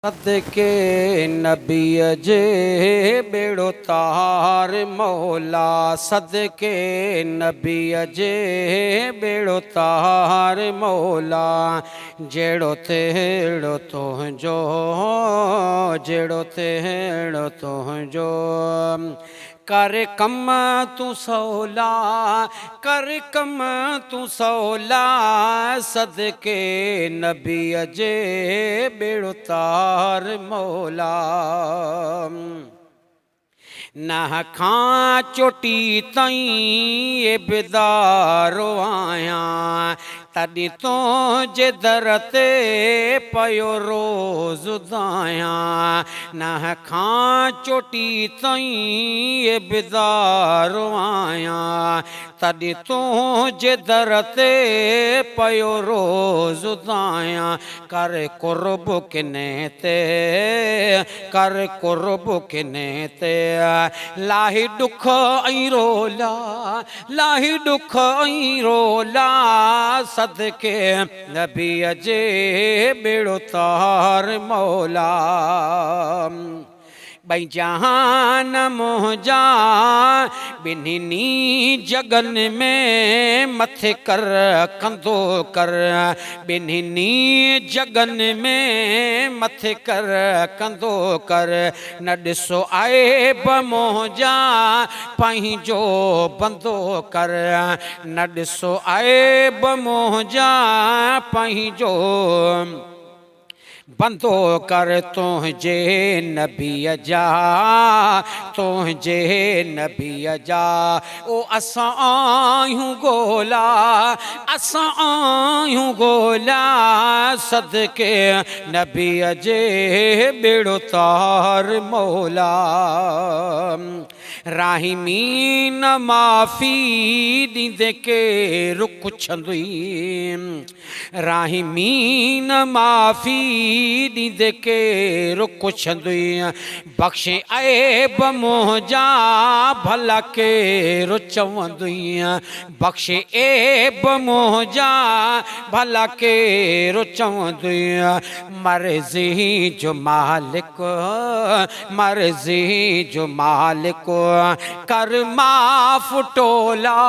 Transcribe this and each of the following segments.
सदके नबी जे बेड़ो तार मौला, सदके नबी जे बेड़ो तार मौला। जेड़ो तेड़ो तुझो, जेड़ो तेड़ो तुझो, कर कम तू सौला, कर कम तू सौला। सदके नबी जे बेड़ो तार मौला। ना खां चोटी ताईं ए बेदारो आयां, तॾहिं तो जे दर ते पयो रोज़ दायां। ना खां चोटी ताईं ए बेदारो आयां, तॾहिं तो जे दर ते पयो रोज़ दायां। कर कुर्ब किने ते, कर कुर्ब किने ते, लाही दुख ऐं रोला, लाही दुख ऐं रोला। सदके नबी जे बेड़ो तार मौला। बई जहान मोहजा बिन्हिनी जगन में मथे कर कंधो कर, बिन्हिनी जगन में मथे कर कंधो कर। न ॾिसो आए ब मोहजा पंहिंजो बंदो कर, न ॾिसो आए ब मोहजा पंहिंजो बंदो कर। तुझे नबी जा, तुझे नबी जा ओ असां आहियूं गोला, असां आहियूं गोला। सदके नबी जे बेड़ो तार मौला। राहिमी न माफ़ी ॾींदे केरु पुछंदुई, राहिमी न माफ़ी ॾींदे केरु पुछंदुई। बख़्शे ऐब मुंहिंजा भला केरु चवंदुई, बख़्शे ऐब मुंहिंजा भला केरु चवंदुई। मर्ज़ी जो मालिक, मर्ज़ी जो मालिक, कर माफ़ टोला,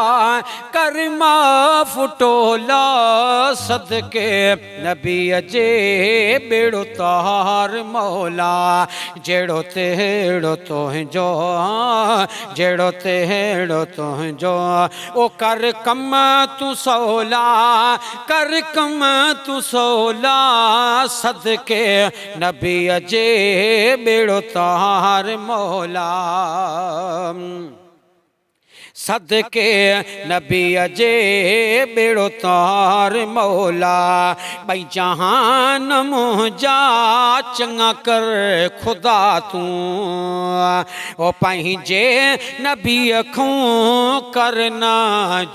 कर माफ़ टोला। सदके नबी जे बेड़ो तार मौला। जेड़ो तेड़ो तुझो, जेड़ो तेड़ो तुझो, ओ कर कम तू सौला, कर कम तू सौला। सदके नबी जे बेड़ो तार मौला। सदके नबी जे बेड़ो तार मौला। बई जहान मुंहिंजा चङा कर खुदा तूं, ओ पंहिंजे नबी खां करना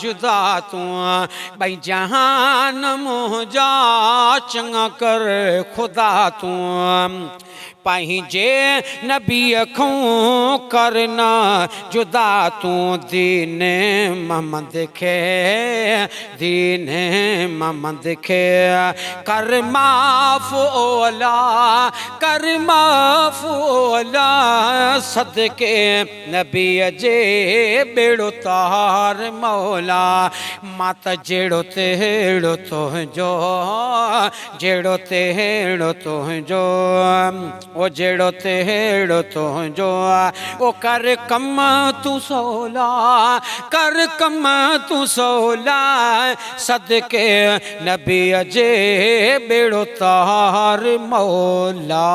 जुदा तूं। बई जहान मुंहिंजा चङा कर खुदा तूं, पंहिंजे नबी खां करना जुदा तूं। दीन मोहम्मद खे, दीन मोहम्मद खे कर माफ़ ओला, कर माफ़ ओला। सदके नबी जे बेड़ो तार मौला। मात जेड़ो तेड़ो तुझो, जेड़ो तेड़ो तुझो, ओ जेड़ो तेड़ो तुझो, ओ कर कम तू सौला, कर कम तू सौला। सदके नबी जे बेड़ो तार मौला।